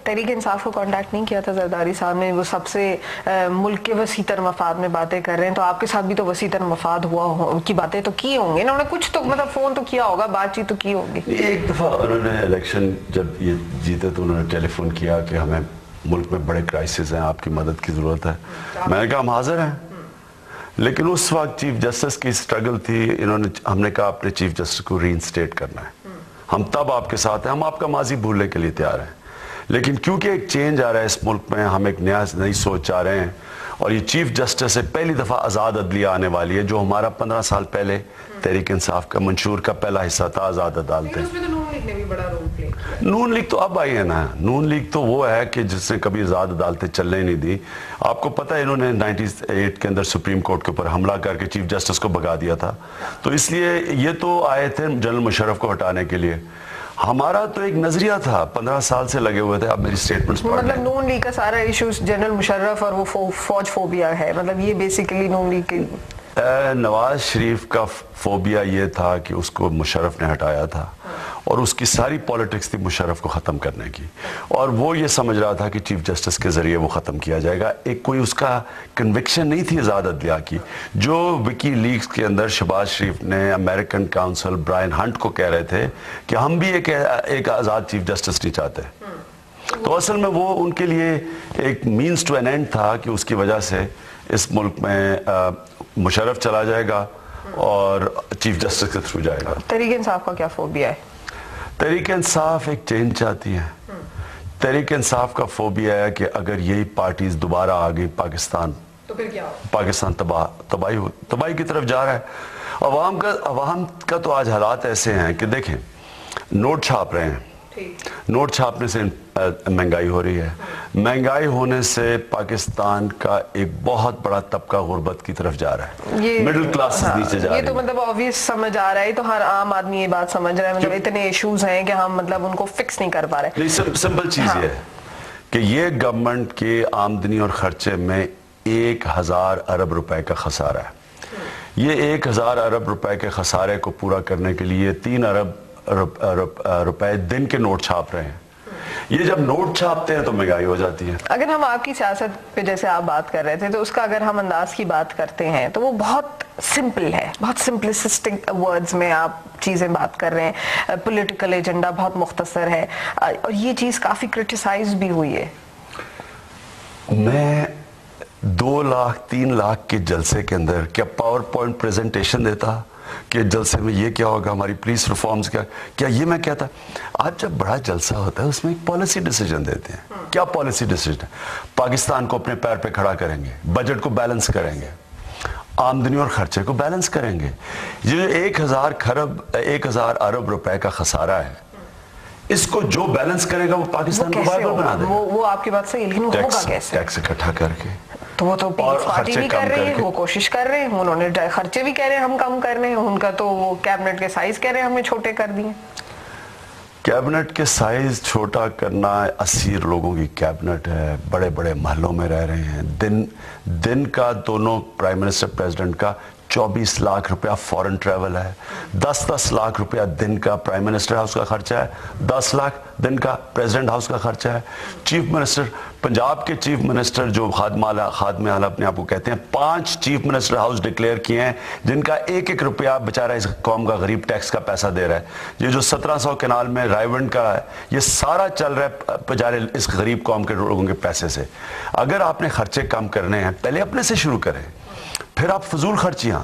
तहरीक इंसाफ को कांटेक्ट नहीं किया था जरदारी साहब ने? वो सबसे मुल्क के वसीतर मफाद में बातें कर रहे हैं, तो आपके साथ भी तो वसीतर मफाद हुआ की बातें तो की होंगी, उन्होंने कुछ तो मतलब फोन तो किया होगा, बातचीत तो की होगी। एक दफ़ा उन्होंने इलेक्शन जब ये जीते तो उन्होंने टेलीफोन किया कि हमें मुल्क में बड़े क्राइसिस हैं, आपकी मदद की ज़रूरत है। मैंने कहा हम हाजिर हैं, लेकिन उस वक्त चीफ जस्टिस की स्ट्रगल थी। हमने कहा अपने चीफ जस्टिस को रीइंस्टेट करना है, हम तब आपके साथ हैं, हम आपका माजी भूलने के लिए तैयार हैं। लेकिन क्योंकि एक चेंज आ रहा है इस मुल्क में, हम एक नई सोच चाह रहे हैं, और ये चीफ जस्टिस से पहली दफ़ा आज़ाद अदलिया आने वाली है, जो हमारा 15 साल पहले तहरीक इंसाफ का मंशूर का पहला हिस्सा था, आज़ाद अदालतें। नून लीग तो अब आई है ना, नून लीग तो वो है कि जिसने कभी आज़ाद अदालतें चलने ही नहीं दी। आपको पता है इन्होंने 98 के अंदर सुप्रीम कोर्ट के ऊपर हमला करके चीफ जस्टिस को भगा दिया था, तो इसलिए ये तो आए थे जनरल मुशर्रफ को हटाने के लिए। हमारा तो एक नजरिया था, 15 साल से लगे हुए थे। अब मेरी स्टेटमेंट्स मतलब नून लीग का सारा इश्यूज जनरल मुशर्रफ और वो फौज फोबिया है, मतलब ये बेसिकली नून लीग की। नवाज शरीफ का फोबिया ये था कि उसको मुशर्रफ ने हटाया था, और उसकी सारी पॉलिटिक्स थी मुशर्रफ को ख़त्म करने की, और वो ये समझ रहा था कि चीफ जस्टिस के ज़रिए वो ख़त्म किया जाएगा। एक कोई उसका कन्विक्शन नहीं थी आज़ाद अदलिया की। जो विकी लीक्स के अंदर शहबाज शरीफ ने अमेरिकन काउंसिल ब्रायन हंट को कह रहे थे कि हम भी एक आज़ाद चीफ जस्टिस नहीं चाहते, तो असल में वो उनके लिए एक मीन्स टू एन एंड था कि उसकी वजह से इस मुल्क में मुशर्रफ चला जाएगा और चीफ जस्टिस के थ्रू जाएगा। तहरीक इंसाफ का क्या फोबिया है? तहरीक इंसाफ एक चेंज चाहती है। तहरीक इंसाफ का फोबिया है कि अगर यही पार्टीज दोबारा आ गई पाकिस्तान, तो फिर क्या? पाकिस्तान तबाही की तरफ जा रहा है। अवाम का तो आज हालात ऐसे हैं कि देखें, नोट छाप रहे हैं, नोट छापने से महंगाई हो रही है, महंगाई होने से पाकिस्तान का एक बहुत बड़ा तबका गुर्बत की तरफ जा रहा है, मिडिल क्लास नीचे जा रही है। ये तो मतलब ऑब्वियस समझ आ रहा है, तो हर आम आदमी ये बात समझ रहा है, मतलब इतने इश्यूज हैं कि हम मतलब उनको फिक्स नहीं कर पा रहे। सिंपल चीज ये है कि ये गवर्नमेंट के आमदनी और खर्चे में 1000 अरब रुपए का खसारा है। ये 1000 अरब रुपए के खसारे को पूरा करने के लिए 3 अरब रुपए दिन के नोट छाप रहे हैं। ये जब नोट छापते हैं तो महंगाई हो जाती है। अगर हम आपकी सियासत पे जैसे आप बात कर रहे थे, तो उसका अगर हम अंदाज की बात करते हैं तो वो बहुत सिंपल है, बहुत सिंपलिस्टिक वर्ड्स में आप चीजें बात कर रहे हैं, पॉलिटिकल एजेंडा बहुत मुख्तसर है, और ये चीज काफी क्रिटिसाइज भी हुई है। मैं 2 लाख 3 लाख के जलसे के अंदर क्या पावर पॉइंट प्रेजेंटेशन देता कि जलसे में ये क्या होगा, हमारी पुलिस रिफॉर्म्स क्या ये मैं कहता? आज जब बड़ा जलसा होता है उसमें एक पॉलिसी डिसीजन देते हैं। क्या पॉलिसी डिसीजन? पाकिस्तान को अपने पैर पे खड़ा करेंगे, बजट को बैलेंस करेंगे, आमदनी और खर्चे को बैलेंस करेंगे। ये 1000 अरब रुपए का खसारा है, इसको जो बैलेंस करेगा वो पाकिस्तान को वायबल बना देगा। वो आपकी बात सही है, लेकिन वो होगा कैसे? टैक्स इकट्ठा करके। तो वो तो पार्टी भी कर रही है, वो कोशिश कर रहे हैं, उन्होंने खर्चे भी कह रहे हैं हम कम कर रहे हैं, उनका तो वो कैबिनेट के साइज कह रहे हैं हमने छोटे कर दिए। कैबिनेट के साइज छोटा करना, 80 लोगों की कैबिनेट है, बड़े बड़े महलों में रह रहे हैं। दिन का दोनों प्राइम मिनिस्टर प्रेसिडेंट का 24 लाख रुपया फॉरेन ट्रैवल है, 10-10 लाख रुपया दिन का प्राइम मिनिस्टर हाउस का खर्चा है, 10 लाख दिन का प्रेसिडेंट हाउस का खर्चा है। चीफ मिनिस्टर, पंजाब के चीफ मिनिस्टर जो खादम आला अपने आप को कहते हैं, 5 चीफ मिनिस्टर हाउस डिक्लेयर किए हैं, जिनका 1-1 रुपया बेचारा इस कौम का गरीब टैक्स का पैसा दे रहा है। ये जो 1700 केनाल में रायवंड का है, ये सारा चल रहा है बेचारे इस गरीब कौम के लोगों के पैसे से। अगर आपने खर्चे कम करने हैं, पहले अपने से शुरू करें, फिर आप फजूल खर्चियां,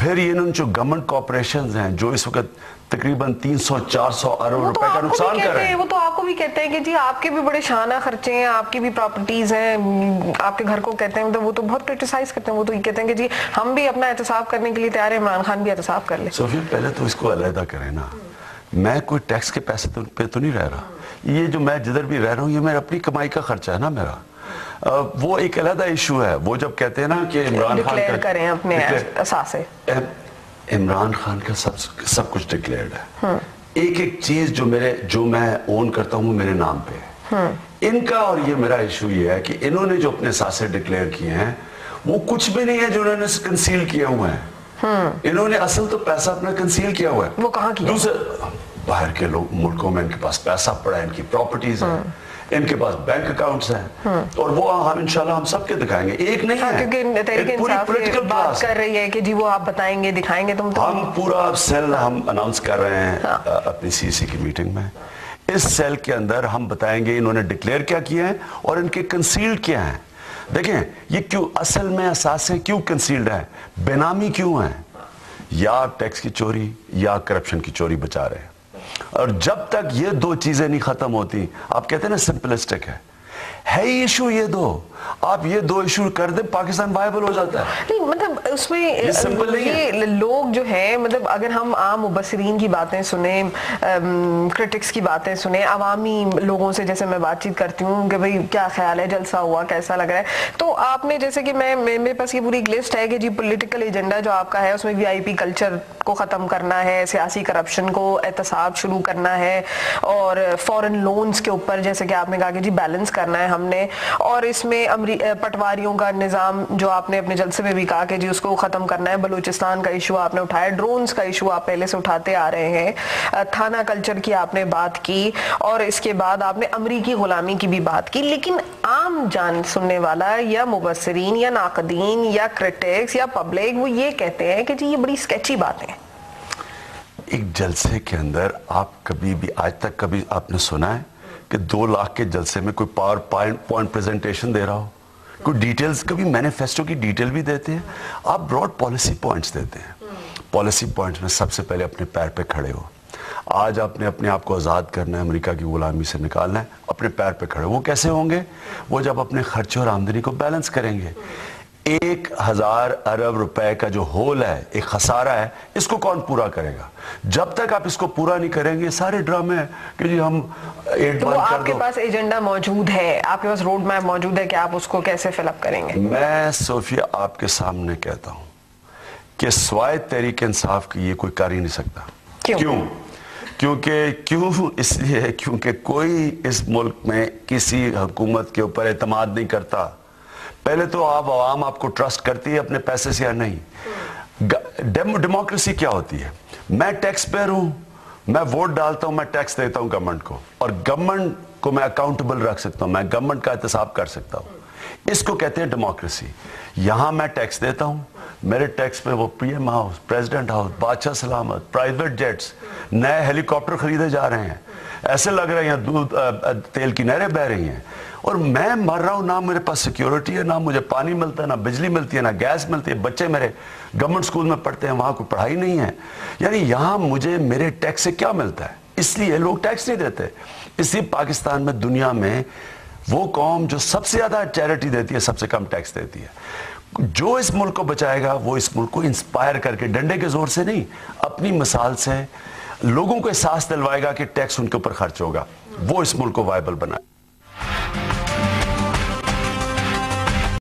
फिर ये जो गवर्नमेंट कॉर्पोरेशंस हैं जो इस वक्त तकरीबन 300-400 अरब रुपए का नुकसान कर रहे हैं। वो तो आपको भी कहते हैं कि जी आपके भी बड़े शाना खर्चे हैं, आपकी भी प्रॉपर्टीज हैं, आपके घर को कहते हैं, तो वो तो बहुत क्रिटिसाइज करते हैं। वो तो ये कहते हैं कि जी हम भी अपना एहतसाब करने के लिए तैयार है, इमरान खान भी एहतसाब कर ले। सोफिया पहले तो इसको अलहदा करें ना, मैं कोई टैक्स के पैसे पे तो नहीं रह रहा, ये जो मैं जिधर भी रह रहा हूँ ये मेरी अपनी कमाई का खर्चा है ना मेरा। वो एक अलग इशू है। वो जब कहते हैं ना कि इमरान खान का करें अपने असासे, इमरान खान का सब कुछ डिक्लेयर्ड है, एक चीज जो मैं ओन करता हूँ मेरे नाम पे है। इनका और ये मेरा इशू ये है कि इन्होंने जो अपने सासे डिक्लेयर किए हैं वो कुछ भी नहीं है जो इन्होंने कंसील किए हुए हैं। इन्होंने असल तो पैसा अपना कंसील किया हुआ है। वो कहाँ किया? बाहर के लोग मुल्कों में इनके पास पैसा पड़ा है, इनकी प्रॉपर्टीज हैं, इनके पास बैंक अकाउंट्स हैं, और वो हम इंशाल्लाह हम सबके दिखाएंगे, एक नहीं है। क्योंकि तहरीक इंसाफ ये बात कर रही है कि जी वो आप बताएंगे दिखाएंगे, तुम तो हम पूरा सेल हम अनाउंस कर रहे हैं अपनी सीसी की मीटिंग में। इस सेल के अंदर हम बताएंगे इन्होंने डिक्लेयर क्या किया है और इनके कंसील्ड क्या है। देखें ये क्यों असल में असासे क्यों कंसील्ड है, बेनामी क्यों है, या टैक्स की चोरी या करप्शन की चोरी बचा रहे हैं। और जब तक ये दो चीजें नहीं खत्म होती, आप कहते हैं ना सिंपलिस्टिक है ही इशू, ये दो आप ये दो इशू कर दे पाकिस्तान वायबल हो जाता है। नहीं मतलब उसमें ये लोग जो है, मतलब अगर हम आम मुबसरीन की बातें सुने, क्रिटिक्स की बातें सुने, अवामी लोगों से जैसे मैं बातचीत करती हूँ कि भाई क्या ख्याल है, जलसा हुआ कैसा लग रहा है, तो आपने जैसे कि मेरे पास ये पूरी एक लिस्ट है कि जी पॉलिटिकल एजेंडा जो आपका है उसमें VIP कल्चर को ख़त्म करना है, सियासी करप्शन को एहतसाब शुरू करना है, और फॉरेन लोन्स के ऊपर जैसे कि आपने कहा कि जी बैलेंस करना है हमने, और इसमें पटवारियों का निज़ाम जो आपने अपने जलसे में भी कहा कि जी उसको ख़त्म करना है, बलूचिस्तान का इशू आपने उठाया, ड्रोन्स का इशू आप पहले से उठाते आ रहे हैं, थाना कल्चर की आपने बात की, और इसके बाद आपने अमरीकी गुलामी की भी बात की। लेकिन आम जान सुनने वाला या मुबसरीन या नाकदीन या क्रिटिक्स या पब्लिक वो ये कहते हैं कि जी ये बड़ी स्केची बातें हैं। एक जलसे के अंदर आप कभी भी आज तक कभी आपने सुना है कि 2 लाख के जलसे में कोई पावर पॉइंट प्रेजेंटेशन दे रहा हो, कोई डिटेल्स, कभी मैनिफेस्टो की डिटेल भी देते हैं, आप ब्रॉड पॉलिसी पॉइंट्स देते हैं। पॉलिसी पॉइंट्स में सबसे पहले अपने पैर पे खड़े हो। आज आपने अपने आप को आज़ाद करना है, अमेरिका की गुलामी से निकालना है, अपने पैर पे खड़े। वो कैसे होंगे? वो जब अपने खर्चे और आमदनी को बैलेंस करेंगे। 1000 अरब रुपए का जो होल है, एक खसारा है, इसको कौन पूरा करेगा? जब तक आप इसको पूरा नहीं करेंगे, सारे ड्रामे हैं कि जी हम एड तो आपके पास एजेंडा मौजूद है, आपके पास रोड मैप मौजूद है कि आप उसको कैसे फिलअप करेंगे? मैं सोफिया आपके सामने कहता हूं कि स्वाय तहरीक इंसाफ की ये कोई कर ही नहीं सकता। क्यों? क्यों इसलिए क्योंकि कोई इस मुल्क में किसी हुकूमत के ऊपर एतमाद नहीं करता। पहले तो आप आवाम आपको ट्रस्ट करती है अपने पैसे से या नहीं। डेमोक्रेसी क्या होती है? मैं टैक्स पेयर हूं, मैं वोट डालता हूं, मैं टैक्स देता हूं गवर्नमेंट को, और गवर्नमेंट को मैं अकाउंटेबल रख सकता हूं, मैं गवर्नमेंट का एहतसाब कर सकता हूं। इसको कहते हैं डेमोक्रेसी। यहां मैं टैक्स देता हूं, मेरे टैक्स पे वो PM हाउस, प्रेसिडेंट हाउस, बादशाह सलामत, प्राइवेट जेट्स, नए हेलीकॉप्टर खरीदे जा रहे हैं, ऐसे लग रहे हैं दूध तेल की नहरें बह रही हैं, और मैं मर रहा हूं, ना मेरे पास सिक्योरिटी है, ना मुझे पानी मिलता है, ना बिजली मिलती है, ना गैस मिलती है, बच्चे मेरे गवर्नमेंट स्कूल में पढ़ते हैं, वहां कोई पढ़ाई नहीं है। यानी यहां मुझे मेरे टैक्स से क्या मिलता है? इसलिए लोग टैक्स नहीं देते। इसलिए पाकिस्तान में, दुनिया में वो कौम जो सबसे ज्यादा चैरिटी देती है, सबसे कम टैक्स देती है। जो इस मुल्क को बचाएगा वो इस मुल्क को इंस्पायर करके, डंडे के जोर से नहीं, अपनी मिसाल से लोगों को एहसास दिलवाएगा कि टैक्स उनके ऊपर खर्च होगा, वो इस मुल्क को वायबल बनाए।